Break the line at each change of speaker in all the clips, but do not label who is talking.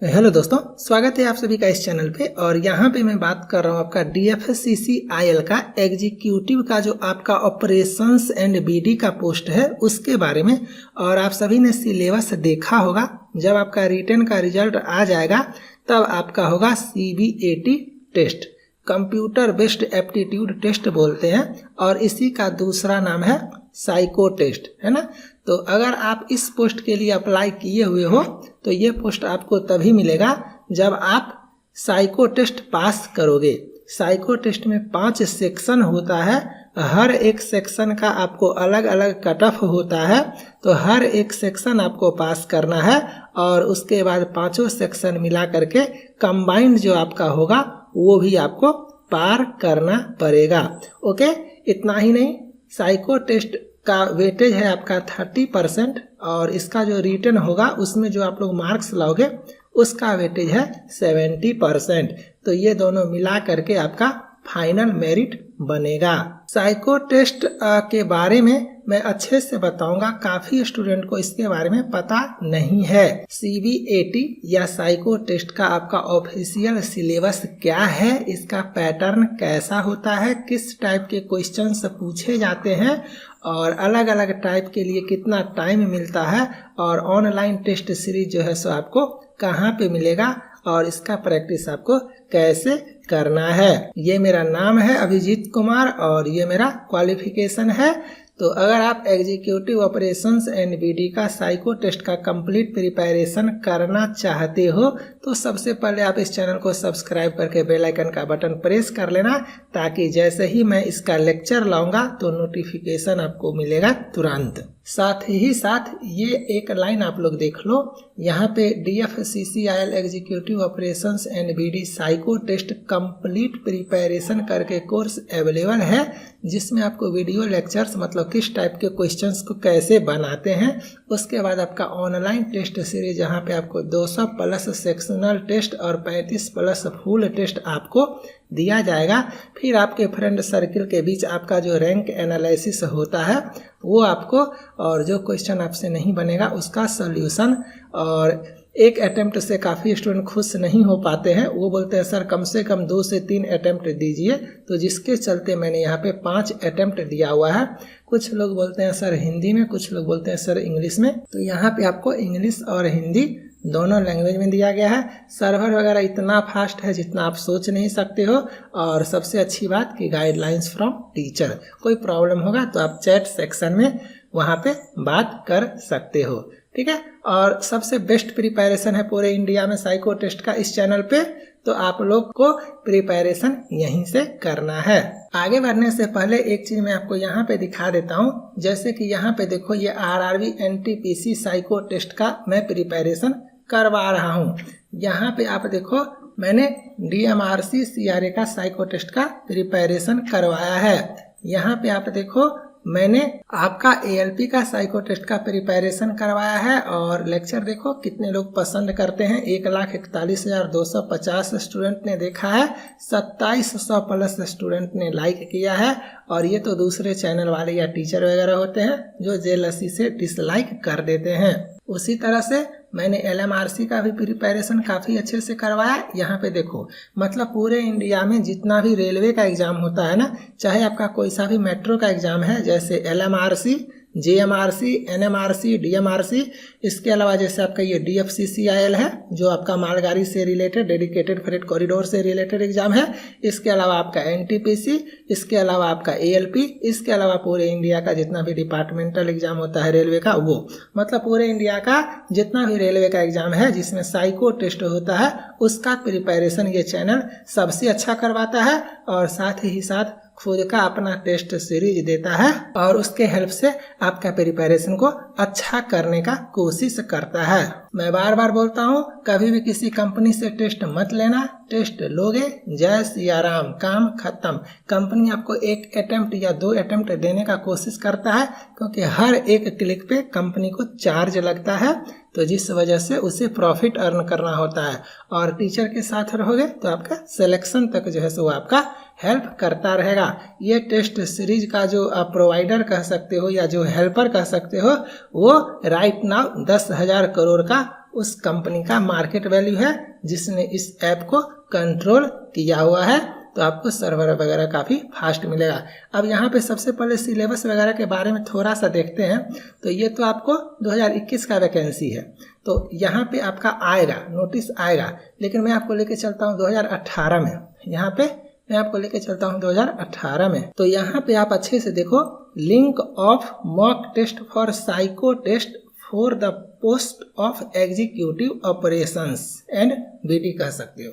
Hello दोस्तों, स्वागत है आप सभी का इस चैनल पे। और यहाँ पे मैं बात कर रहा हूँ आपका DFCCIL का एग्जीक्यूटिव का जो आपका ऑपरेशंस एंड BD का पोस्ट है उसके बारे में। और आप सभी ने सिलेबस देखा होगा, जब आपका रिटन का रिजल्ट आ जाएगा तब आपका होगा CBAT test, computer based aptitude test बोलते हैं, और इसी का दूसरा नाम है साइको टेस्ट, है ना। तो अगर आप इस पोस्ट के लिए अप्लाई किए हुए हो तो ये पोस्ट आपको तभी मिलेगा जब आप साइको टेस्ट पास करोगे। साइको टेस्ट में 5 सेक्शन होता है, हर एक सेक्शन का आपको अलग अलग कट ऑफ होता है, तो हर एक सेक्शन आपको पास करना है और उसके बाद 5 सेक्शन मिला करके कंबाइंड जो आपका होगा वो भी आपको पार करना पड़ेगा। ओके, इतना ही नहीं, साइको टेस्ट का वेटेज है आपका 30% और इसका जो रिटन होगा उसमें जो आप लोग मार्क्स लाओगे उसका वेटेज है 70%। तो ये दोनों मिला करके आपका फाइनल मेरिट बनेगा। साइको टेस्ट के बारे में मैं अच्छे से बताऊंगा, काफी स्टूडेंट को इसके बारे में पता नहीं है। CBAT या साइको टेस्ट का आपका ऑफिशियल सिलेबस क्या है, इसका पैटर्न कैसा होता है, किस टाइप के क्वेश्चंस पूछे जाते हैं और अलग अलग टाइप के लिए कितना टाइम मिलता है, और ऑनलाइन टेस्ट सीरीज जो है सो आपको कहाँ पे मिलेगा और इसका प्रैक्टिस आपको कैसे करना है। ये मेरा नाम है अभिजीत कुमार और ये मेरा क्वालिफिकेशन है। तो अगर आप एग्जीक्यूटिव ऑपरेशंस एंड BD का साइको टेस्ट का कंप्लीट प्रिपरेशन करना चाहते हो तो सबसे पहले आप इस चैनल को सब्सक्राइब करके बेल आइकन का बटन प्रेस कर लेना, ताकि जैसे ही मैं इसका लेक्चर लाऊंगा तो नोटिफिकेशन आपको मिलेगा तुरंत। साथ ही साथ ये एक लाइन आप लोग देख लो, यहाँ पे DFCCIL executive operations and BD psycho test complete preparation करके कोर्स अवेलेबल है, जिसमें आपको वीडियो लेक्चर्स मतलब किस टाइप के क्वेश्चंस को कैसे बनाते हैं, उसके बाद आपका ऑनलाइन टेस्ट सीरीज जहाँ पे आपको 200 प्लस सेक्शनल टेस्ट और 35 प्लस फुल टेस्ट आपको दिया जाएगा। फिर आपके फ्रेंड सर्किल के बीच आपका जो रैंक एनालिसिस होता है वो आपको, और जो क्वेश्चन आपसे नहीं बनेगा उसका सॉल्यूशन। और एक अटेम्प्ट से काफ़ी स्टूडेंट खुश नहीं हो पाते हैं, वो बोलते हैं सर कम से कम 2 से 3 अटेम्प्ट दीजिए, तो जिसके चलते मैंने यहाँ पे 5 अटेम्प्ट दिया हुआ है। कुछ लोग बोलते हैं सर हिंदी में, कुछ लोग बोलते हैं सर इंग्लिश में, तो यहाँ पे आपको इंग्लिश और हिंदी दोनों लैंग्वेज में दिया गया है। सर्वर वगैरह इतना फास्ट है जितना आप सोच नहीं सकते हो, और सबसे अच्छी बात कि गाइडलाइंस फ्रॉम टीचर। कोई प्रॉब्लम होगा तो आप चैट सेक्शन में वहाँ पे बात कर सकते हो, ठीक है। और सबसे बेस्ट प्रिपरेशन है पूरे इंडिया में साइको टेस्ट का इस चैनल पे, तो आप लोग को प्रिपरेशन यहीं से करना है। आगे बढ़ने से पहले एक चीज मैं आपको यहाँ पे दिखा देता हूँ, जैसे कि यहाँ पे देखो ये RRB NTPC साइको टेस्ट का मैं प्रिपरेशन करवा रहा हूँ। यहाँ पे आप देखो मैंने DMRC CRA का साइको टेस्ट का प्रिपरेशन करवाया है। यहाँ पे आप देखो मैंने आपका ALP का साइको टेस्ट का प्रिपरेशन करवाया है, और लेक्चर देखो कितने लोग पसंद करते हैं। 1,41,250 स्टूडेंट ने देखा है, 2700 प्लस स्टूडेंट ने लाइक किया है, और ये तो दूसरे चैनल वाले या टीचर वगैरह होते हैं जो जेलसी से डिसलाइक कर देते हैं। उसी तरह से मैंने LMRC का भी प्रिपरेशन काफ़ी अच्छे से करवाया। यहाँ पे देखो मतलब पूरे इंडिया में जितना भी रेलवे का एग्ज़ाम होता है ना, चाहे आपका कोई सा भी मेट्रो का एग्ज़ाम है, जैसे LMRC, JMRC, NMRC, DMRC, इसके अलावा जैसे आपका ये DFCCIL है जो आपका मालगाड़ी से रिलेटेड डेडिकेटेड फ्रेट कॉरिडोर से रिलेटेड एग्जाम है, इसके अलावा आपका NTPC, इसके अलावा आपका ALP, इसके अलावा पूरे इंडिया का जितना भी डिपार्टमेंटल एग्जाम होता है रेलवे का, वो मतलब पूरे इंडिया का जितना भी रेलवे का एग्जाम है जिसमें साइको टेस्ट होता है उसका प्रिपरेशन ये चैनल सबसे अच्छा करवाता है, और साथ ही साथ खुद का अपना टेस्ट सीरीज देता है और उसके हेल्प से आपका प्रिपरेशन को अच्छा करने का कोशिश करता है। मैं बार बार बोलता हूँ, कभी भी किसी कंपनी से टेस्ट मत लेना, टेस्ट लोगे जय सिया राम, काम खत्म। कंपनी आपको 1 अटेम्प्ट या 2 अटेम्प्ट देने का कोशिश करता है, क्योंकि हर एक क्लिक पे कंपनी को चार्ज लगता है, तो जिस वजह से उसे प्रॉफिट अर्न करना होता है। और टीचर के साथ रहोगे तो आपका सिलेक्शन तक जो है सो आपका हेल्प करता रहेगा। ये टेस्ट सीरीज का जो आप प्रोवाइडर कह सकते हो या जो हेल्पर कह सकते हो, वो राइट नाउ 10,000 करोड़ का उस कंपनी का मार्केट वैल्यू है जिसने इस ऐप को कंट्रोल किया हुआ है। तो आपको सर्वर वगैरह काफ़ी फास्ट मिलेगा। अब यहाँ पे सबसे पहले सिलेबस वगैरह के बारे में थोड़ा सा देखते हैं। तो ये तो आपको 2021 का वैकेंसी है, तो यहाँ पे आपका आएगा, नोटिस आएगा, लेकिन मैं आपको लेके चलता हूँ 2018 में। यहाँ पे मैं आपको लेके चलता हूँ 2018 में। तो यहाँ पे आप अच्छे से देखो, link of mock test for psycho test for the post of executive operations and BD कह सकते हो,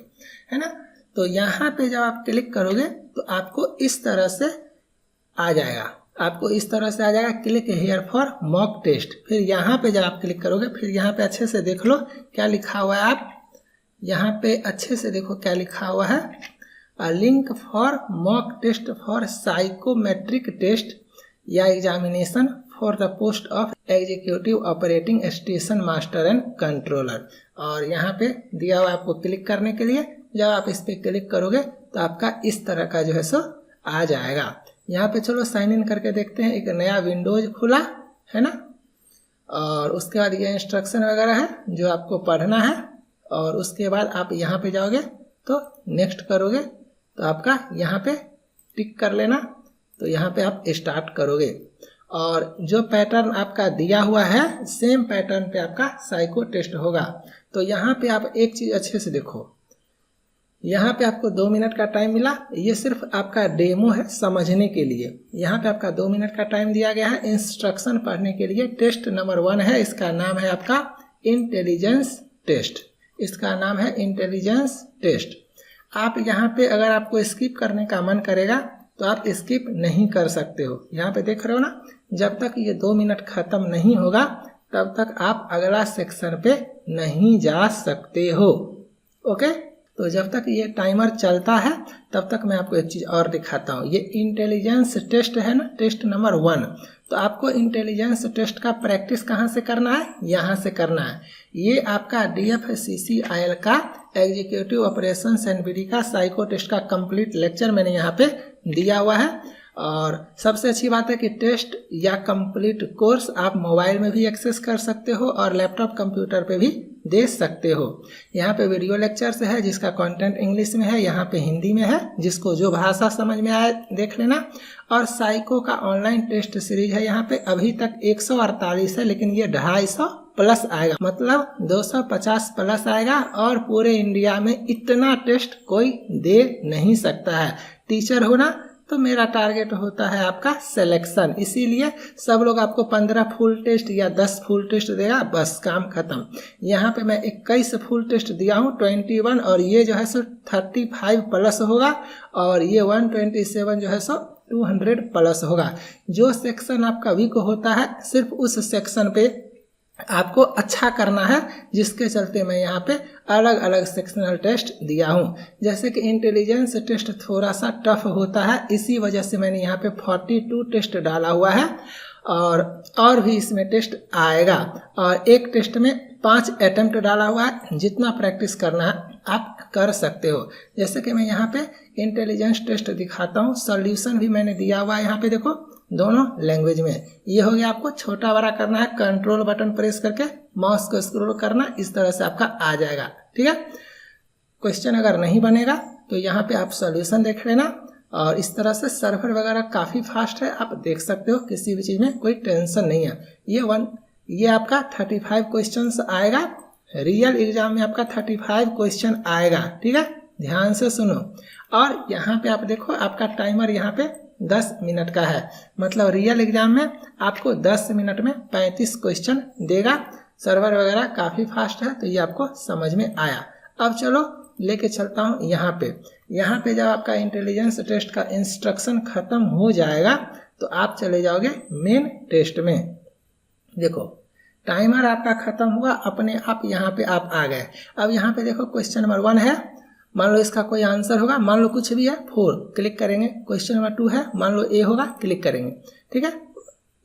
है ना। तो यहाँ पे जब आप क्लिक करोगे तो आपको इस तरह से आ जाएगा, आपको इस तरह से आ जाएगा, click here for mock test. फिर यहाँ पे जब आप क्लिक करोगे, फिर यहाँ पे अच्छे से देख लो क्या लिखा हुआ है। आप यहाँ पे अच्छे से देखो क्या लिखा हुआ है, a link for mock test for psychometric test या examination for the post of executive operating station master and controller. और यहाँ पे दिया हुआ आपको क्लिक करने के लिए। जब आप इस पे क्लिक करोगे तो आपका इस तरह का जो है सो आ जाएगा। यहाँ पे चलो साइन इन करके देखते हैं। एक नया विंडोज खुला है ना, और उसके बाद ये इंस्ट्रक्शन वगैरह है जो आपको पढ़ना है, और उसके बाद आप यहाँ पे जाओगे तो नेक्स्ट करोगे तो आपका यहाँ पे टिक कर लेना। तो यहाँ पे आप स्टार्ट करोगे और जो पैटर्न आपका दिया हुआ है सेम पैटर्न पे आपका साइको टेस्ट होगा। तो यहाँ पे आप एक चीज़ अच्छे से देखो, यहाँ पे आपको 2 मिनट का टाइम मिला। ये सिर्फ आपका डेमो है समझने के लिए। यहाँ पे आपका 2 मिनट का टाइम दिया गया है इंस्ट्रक्शन पढ़ने के लिए। टेस्ट नंबर 1 है, इसका नाम है आपका इंटेलिजेंस टेस्ट। इसका नाम है इंटेलिजेंस टेस्ट। आप यहाँ पे अगर आपको स्किप करने का मन करेगा तो आप स्किप नहीं कर सकते हो। यहाँ पे देख रहे हो ना, जब तक ये 2 मिनट खत्म नहीं होगा तब तक आप अगला सेक्शन पे नहीं जा सकते हो। ओके, तो जब तक ये टाइमर चलता है तब तक मैं आपको एक चीज़ और दिखाता हूँ। ये इंटेलिजेंस टेस्ट है ना, टेस्ट नंबर 1। तो आपको इंटेलिजेंस टेस्ट का प्रैक्टिस कहाँ से करना है? यहाँ से करना है। ये आपका DFCCIL का एग्जीक्यूटिव ऑपरेशंस एंड बीडी का साइको टेस्ट का कंप्लीट लेक्चर मैंने यहाँ पे दिया हुआ है। और सबसे अच्छी बात है कि टेस्ट या कंप्लीट कोर्स आप मोबाइल में भी एक्सेस कर सकते हो और लैपटॉप कंप्यूटर पे भी दे सकते हो। यहाँ पे वीडियो लेक्चर्स है जिसका कंटेंट इंग्लिश में है, यहाँ पे हिंदी में है, जिसको जो भाषा समझ में आए देख लेना। और साइको का ऑनलाइन टेस्ट सीरीज है, यहाँ पे अभी तक 148 है, लेकिन ये 250 प्लस आएगा, मतलब 250 प्लस आएगा। और पूरे इंडिया में इतना टेस्ट कोई दे नहीं सकता है। टीचर हो ना, तो मेरा टारगेट होता है आपका सिलेक्शन, इसीलिए सब लोग आपको 15 फुल टेस्ट या 10 फुल टेस्ट देगा, बस काम खत्म। यहाँ पे मैं 21 फुल टेस्ट दिया हूँ 21, और ये जो है सो 35 प्लस होगा, और ये 127 जो है सो 200 प्लस होगा। जो सेक्शन आपका वीक होता है सिर्फ उस सेक्शन पे आपको अच्छा करना है, जिसके चलते मैं यहाँ पे अलग अलग सेक्शनल टेस्ट दिया हूँ। जैसे कि इंटेलिजेंस टेस्ट थोड़ा सा टफ होता है, इसी वजह से मैंने यहाँ पे 42 टेस्ट डाला हुआ है, और भी इसमें टेस्ट आएगा। और एक टेस्ट में 5 अटेम्प्ट डाला हुआ है। जितना प्रैक्टिस करना है आप कर सकते हो। जैसे कि मैं यहाँ पे इंटेलिजेंस टेस्ट दिखाता हूँ, सॉल्यूशन भी मैंने दिया हुआ है यहाँ पे देखो, दोनों लैंग्वेज में। ये हो गया, आपको छोटा बड़ा करना है, कंट्रोल बटन प्रेस करके माउस को स्क्रॉल करना, इस तरह से आपका आ जाएगा। ठीक है, क्वेश्चन अगर नहीं बनेगा तो यहाँ पे आप सॉल्यूशन देख लेना। और इस तरह से सर्वर वगैरह काफ़ी फास्ट है, आप देख सकते हो, किसी भी चीज़ में कोई टेंशन नहीं है। ये आपका 35 क्वेश्चंस आएगा, रियल एग्जाम में आपका 35 क्वेश्चन आएगा। ठीक है, ध्यान से सुनो। और यहाँ पे आप देखो, आपका टाइमर यहाँ पे 10 मिनट का है, मतलब रियल एग्जाम में आपको 10 मिनट में 35 क्वेश्चन देगा। सर्वर वगैरह काफ़ी फास्ट है, तो ये आपको समझ में आया। अब चलो लेके चलता हूँ यहाँ पे जब आपका इंटेलिजेंस टेस्ट का इंस्ट्रक्शन खत्म हो जाएगा तो आप चले जाओगे मेन टेस्ट में। देखो टाइमर आपका खत्म हुआ, अपने आप यहाँ पे आप आ गए। अब यहाँ पे देखो क्वेश्चन नंबर 1 है, मान लो इसका कोई आंसर होगा, मान लो कुछ भी है 4, क्लिक करेंगे। क्वेश्चन नंबर 2 है, मान लो ए होगा, क्लिक करेंगे। ठीक है,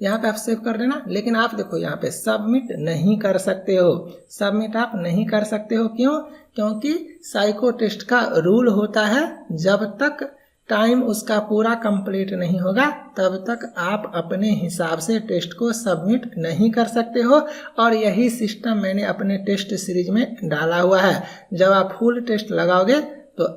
यहाँ पे आप सेव कर देना। लेकिन आप देखो यहाँ पे सबमिट नहीं कर सकते हो, सबमिट आप नहीं कर सकते हो। क्यों? क्योंकि साइको टेस्ट का रूल होता है जब तक टाइम उसका पूरा कंप्लीट नहीं होगा तब तक आप अपने हिसाब से टेस्ट को सबमिट नहीं कर सकते हो। और यही सिस्टम मैंने अपने टेस्ट सीरीज में डाला हुआ है। जब आप फुल टेस्ट लगाओगे तो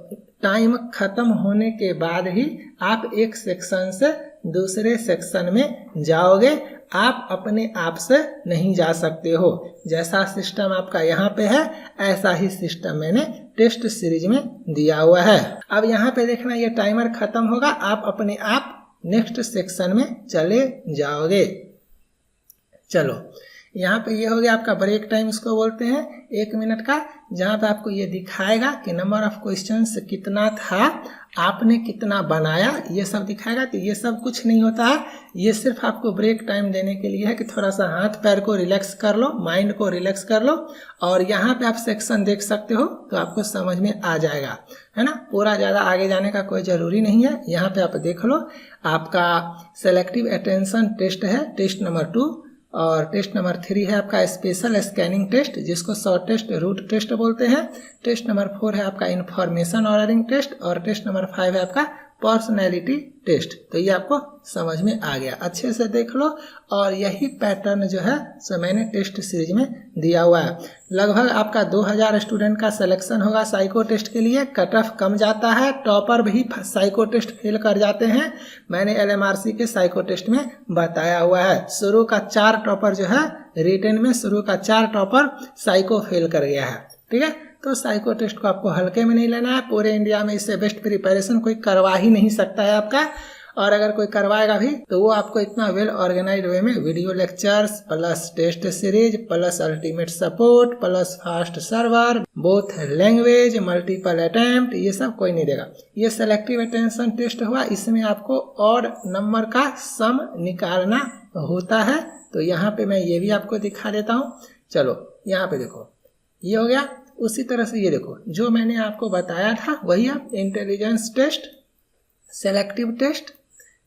टाइम खत्म होने के बाद ही आप एक सेक्शन से दूसरे सेक्शन में जाओगे, आप अपने आप से नहीं जा सकते हो। जैसा सिस्टम आपका यहाँ पे है ऐसा ही सिस्टम मैंने टेस्ट सीरीज में दिया हुआ है। अब यहाँ पे देखना, ये टाइमर खत्म होगा, आप अपने आप नेक्स्ट सेक्शन में चले जाओगे। चलो, यहाँ पे ये हो गया आपका ब्रेक टाइम, इसको बोलते हैं 1 मिनट का, जहाँ पे आपको ये दिखाएगा कि नंबर ऑफ क्वेश्चंस कितना था, आपने कितना बनाया, ये सब दिखाएगा। तो ये सब कुछ नहीं होता है, ये सिर्फ आपको ब्रेक टाइम देने के लिए है कि थोड़ा सा हाथ पैर को रिलैक्स कर लो, माइंड को रिलैक्स कर लो। और यहाँ पे आप सेक्शन देख सकते हो तो आपको समझ में आ जाएगा, है ना। पूरा ज़्यादा आगे जाने का कोई ज़रूरी नहीं है। यहाँ पे आप देख लो, आपका सेलेक्टिव अटेंशन टेस्ट है, टेस्ट नंबर 2, और टेस्ट नंबर 3 है आपका स्पेशल स्कैनिंग टेस्ट, जिसको शॉर्ट टेस्ट रूट टेस्ट बोलते हैं। टेस्ट नंबर 4 है आपका इंफॉर्मेशन ऑर्डरिंग टेस्ट, और टेस्ट नंबर 5 है आपका पर्सनैलिटी टेस्ट। तो ये आपको समझ में आ गया, अच्छे से देख लो। और यही पैटर्न जो है सो मैंने टेस्ट सीरीज में दिया हुआ है। लगभग आपका 2000 स्टूडेंट का सिलेक्शन होगा साइको टेस्ट के लिए। कट ऑफ कम जाता है, टॉपर भी साइको टेस्ट फेल कर जाते हैं। मैंने LMRC के साइको टेस्ट में बताया हुआ है। शुरू का 4 टॉपर जो है रिटन में, शुरू का 4 टॉपर साइको फेल कर गया है, ठीक है। तो साइको टेस्ट को आपको हल्के में नहीं लेना है। पूरे इंडिया में इससे बेस्ट प्रिपरेशन कोई करवा ही नहीं सकता है आपका। और अगर कोई करवाएगा भी तो वो आपको इतना वेल ऑर्गेनाइज्ड वे में video lectures plus test series plus ultimate support plus fast server, both language, multiple attempt, ये सब कोई नहीं देगा। ये सेलेक्टिव अटेंशन टेस्ट हुआ, इसमें आपको ऑड नंबर का सम निकालना होता है। तो यहाँ पे मैं ये भी आपको दिखा देता हूँ। चलो, यहाँ पे देखो, ये हो गया। उसी तरह से ये देखो, जो मैंने आपको बताया था वही आप इंटेलिजेंस टेस्ट, सेलेक्टिव टेस्ट,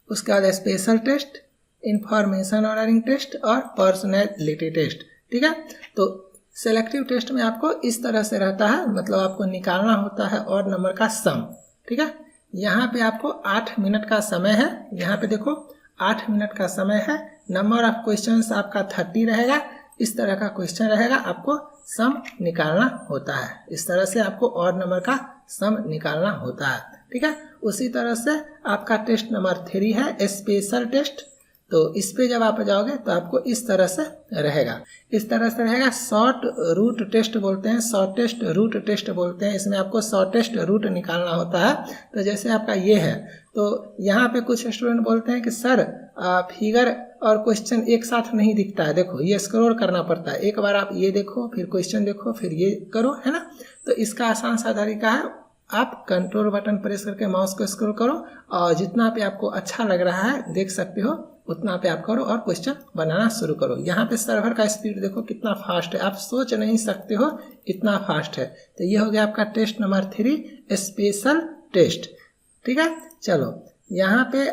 उसके बाद special test, information ordering test और पर्सनैलिटी टेस्ट, ठीक है। तो सेलेक्टिव टेस्ट में आपको इस तरह से रहता है, मतलब आपको निकालना होता है ऑड नंबर का सम, ठीक है। यहाँ पे आपको 8 मिनट का समय है। यहाँ पे देखो 8 मिनट का समय है। नंबर ऑफ क्वेश्चंस आपका 30 रहेगा। इस तरह का क्वेश्चन रहेगा, आपको सम निकालना होता है। इस तरह से आपको ऑड नंबर का सम निकालना होता है, ठीक है। उसी तरह से आपका टेस्ट नंबर 3 है स्पेशल टेस्ट। तो इस पे जब आप जाओगे तो आपको इस तरह से रहेगा, इस तरह से रहेगा। शॉर्ट रूट टेस्ट बोलते हैं, शॉर्ट टेस्ट रूट टेस्ट बोलते हैं। इसमें आपको शॉर्ट टेस्ट रूट निकालना होता है। तो जैसे आपका ये है, तो यहाँ पे कुछ स्टूडेंट बोलते हैं कि सर फिगर और क्वेश्चन एक साथ नहीं दिखता है। देखो, ये स्क्रॉल करना पड़ता है। एक बार आप ये देखो, फिर क्वेश्चन देखो, फिर ये करो, है ना। तो इसका आसान सा तरीका है, आप कंट्रोल बटन प्रेस करके माउस को स्क्रॉल करो और जितना पे आपको अच्छा लग रहा है देख सकते हो उतना पे आप करो और क्वेश्चन बनाना शुरू करो। यहाँ पे सर्वर का स्पीड देखो कितना फास्ट है, आप सोच नहीं सकते हो इतना फास्ट है। तो ये हो गया आपका टेस्ट नंबर 3 स्पेशल टेस्ट, ठीक है। चलो, यहाँ पे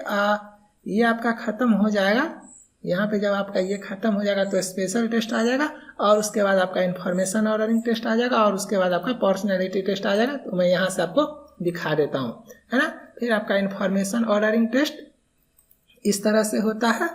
ये आपका खत्म हो जाएगा। यहाँ पे जब आपका ये खत्म हो जाएगा तो स्पेशल टेस्ट आ जाएगा और उसके बाद आपका इंफॉर्मेशन ऑर्डरिंग टेस्ट आ जाएगा और उसके बाद आपका पर्सनैलिटी टेस्ट आ जाएगा। तो मैं यहाँ से आपको दिखा देता हूँ, है ना। फिर आपका इंफॉर्मेशन ऑर्डरिंग टेस्ट इस तरह से होता है।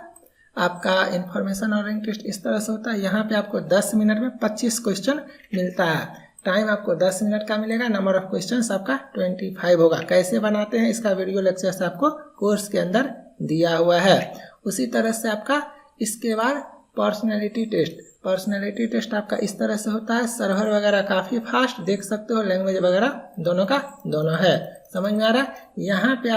आपका इंफॉर्मेशन ऑर्डरिंग टेस्ट इस तरह से होता है। यहाँ पे आपको 10 मिनट में 25 क्वेश्चन मिलता है। टाइम आपको 10 मिनट का मिलेगा। नंबर ऑफ क्वेश्चंस आपका 25 होगा। कैसे बनाते हैं इसका वीडियो लेक्चर आपको कोर्स के अंदर दिया हुआ है। उसी तरह से आपका इसके बाद पर्सनैलिटी टेस्ट, पर्सनैलिटी टेस्ट आपका इस तरह से होता है। सर्वर वगैरह काफ़ी फास्ट, देख सकते हो, लैंग्वेज वगैरह दोनों का दोनों है। समझ में आ रहा है। यहाँ पे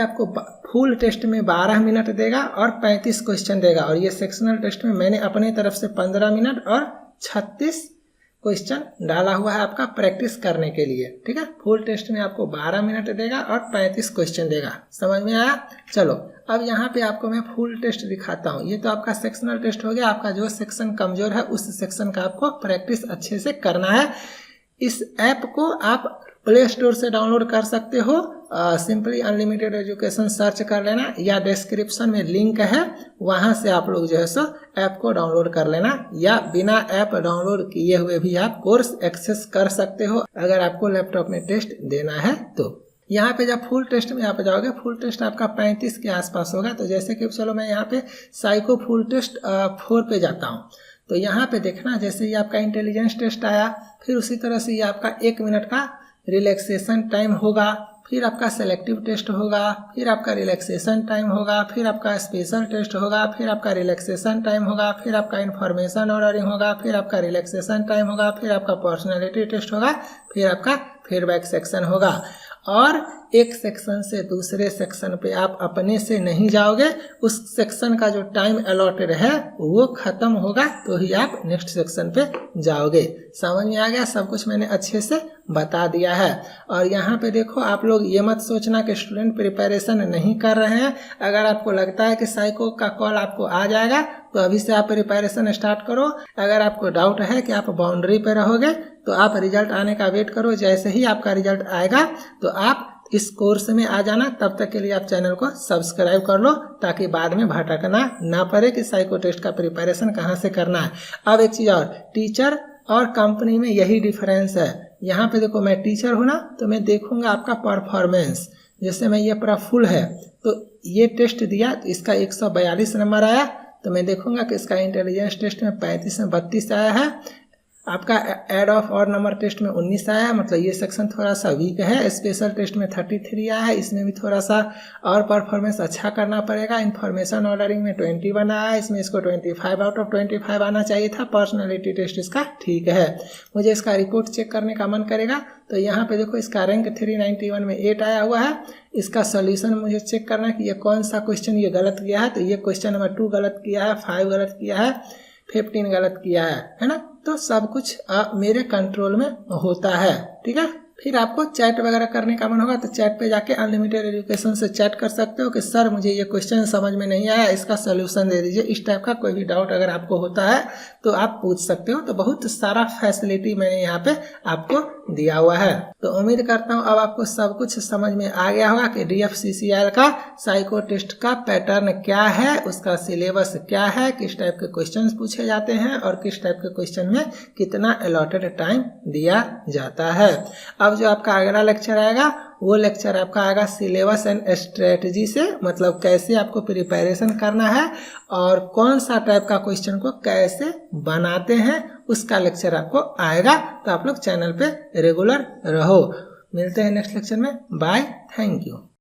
आपको फुल टेस्ट में 12 मिनट देगा और 35 क्वेश्चन देगा। और ये सेक्शनल टेस्ट में मैंने अपने तरफ से 15 मिनट और 36 क्वेश्चन डाला हुआ है आपका प्रैक्टिस करने के लिए, ठीक है। फुल टेस्ट में आपको 12 मिनट देगा और 35 क्वेश्चन देगा। समझ में आया। चलो, अब यहाँ पे आपको मैं फुल टेस्ट दिखाता हूँ। ये तो आपका सेक्शनल टेस्ट हो गया। आपका जो सेक्शन कमजोर है उस सेक्शन का आपको प्रैक्टिस अच्छे से करना है। इस ऐप को आप प्ले स्टोर से डाउनलोड कर सकते हो। सिंपली अनलिमिटेड एजुकेशन सर्च कर लेना या डिस्क्रिप्शन में लिंक है, वहां से आप लोग जो है सो ऐप को डाउनलोड कर लेना, या बिना ऐप डाउनलोड किए हुए भी आप कोर्स एक्सेस कर सकते हो अगर आपको लैपटॉप में टेस्ट देना है तो, यहाँ पे जब फुल टेस्ट में यहाँ पे जाओगे, फुल टेस्ट आपका 35 के आसपास होगा। तो जैसे कि चलो मैं यहाँ पे साइको फुल टेस्ट 4 पे जाता हूँ। तो यहाँ पे देखना, जैसे ये आपका इंटेलिजेंस टेस्ट आया, फिर उसी तरह से ये आपका 1 मिनट का रिलैक्सेशन टाइम होगा, फिर आपका सेलेक्टिव टेस्ट होगा, फिर आपका रिलैक्सेशन टाइम होगा, फिर आपका स्पेशल टेस्ट होगा, फिर आपका रिलैक्सेशन टाइम होगा, फिर आपका इन्फॉर्मेशन ऑर्डरिंग होगा, फिर आपका रिलैक्सेशन टाइम होगा, फिर आपका पर्सनैलिटी टेस्ट होगा, फिर आपका फीडबैक सेक्शन होगा। और एक सेक्शन से दूसरे सेक्शन पे आप अपने से नहीं जाओगे, उस सेक्शन का जो टाइम अलॉटेड है वो खत्म होगा तो ही आप नेक्स्ट सेक्शन पे जाओगे। समझ में आ गया? सब कुछ मैंने अच्छे से बता दिया है। और यहाँ पे देखो, आप लोग ये मत सोचना कि स्टूडेंट प्रिपरेशन नहीं कर रहे हैं। अगर आपको लगता है कि साइको का कॉल आपको आ जाएगा तो अभी से आप प्रिपरेशन स्टार्ट करो। अगर आपको डाउट है कि आप बाउंड्री पे रहोगे तो आप रिजल्ट आने का वेट करो। जैसे ही आपका रिजल्ट आएगा तो आप इस कोर्स में आ जाना। तब तक के लिए आप चैनल को सब्सक्राइब कर लो ताकि बाद में भटकना ना पड़े कि साइको टेस्ट का प्रिपरेशन कहाँ से करना है। अब एक चीज़ और, टीचर और कंपनी में यही डिफरेंस है। यहाँ पे देखो, मैं टीचर हूँ ना, तो मैं देखूंगा आपका परफॉर्मेंस। जैसे मैं ये पूरा फुल है तो ये टेस्ट दिया तो इसका 142 नंबर आया, तो मैं देखूंगा कि इसका इंटेलिजेंस टेस्ट में 35 में 32 आया है, आपका ऐड ऑफ और नंबर टेस्ट में 19 आया है, मतलब ये सेक्शन थोड़ा सा वीक है। स्पेशल टेस्ट में 33 आया है, इसमें भी थोड़ा सा और परफॉर्मेंस अच्छा करना पड़ेगा। इन्फॉर्मेशन ऑर्डरिंग में 21 आया है, इसमें इसको 25 आउट ऑफ 25 आना चाहिए था। पर्सनैलिटी टेस्ट इसका ठीक है। मुझे इसका रिपोर्ट चेक करने का मन करेगा तो यहाँ पे देखो, इसका रैंक 391 में 8 आया हुआ है। इसका सोल्यूशन मुझे चेक करना है कि ये कौन सा क्वेश्चन ये गलत किया है। तो ये क्वेश्चन नंबर 2 गलत किया है, 5 गलत किया है, 15 गलत किया है ना। तो सब कुछ मेरे कंट्रोल में होता है, ठीक है। फिर आपको चैट वगैरह करने का मन होगा तो चैट पे जाके अनलिमिटेड एजुकेशन से चैट कर सकते हो कि सर मुझे ये क्वेश्चन समझ में नहीं आया, इसका सोल्यूशन दे दीजिए। इस टाइप का कोई भी डाउट अगर आपको होता है तो आप पूछ सकते हो। तो बहुत सारा फैसिलिटी मैंने यहाँ पे आपको दिया हुआ है। तो उम्मीद करता हूँ अब आपको सब कुछ समझ में आ गया होगा कि DFCCIL का साइको टेस्ट का पैटर्न क्या है, उसका सिलेबस क्या है, किस टाइप के क्वेश्चन पूछे जाते हैं और किस टाइप के क्वेश्चन में कितना अलॉटेड टाइम दिया जाता है। अब जो आपका अगला लेक्चर आएगा वो लेक्चर आपका आएगा सिलेबस एंड स्ट्रेटजी से, मतलब कैसे आपको प्रिपरेशन करना है और कौन सा टाइप का क्वेश्चन को कैसे बनाते हैं, उसका लेक्चर आपको आएगा। तो आप लोग चैनल पे रेगुलर रहो। मिलते हैं नेक्स्ट लेक्चर में। Bye, thank you.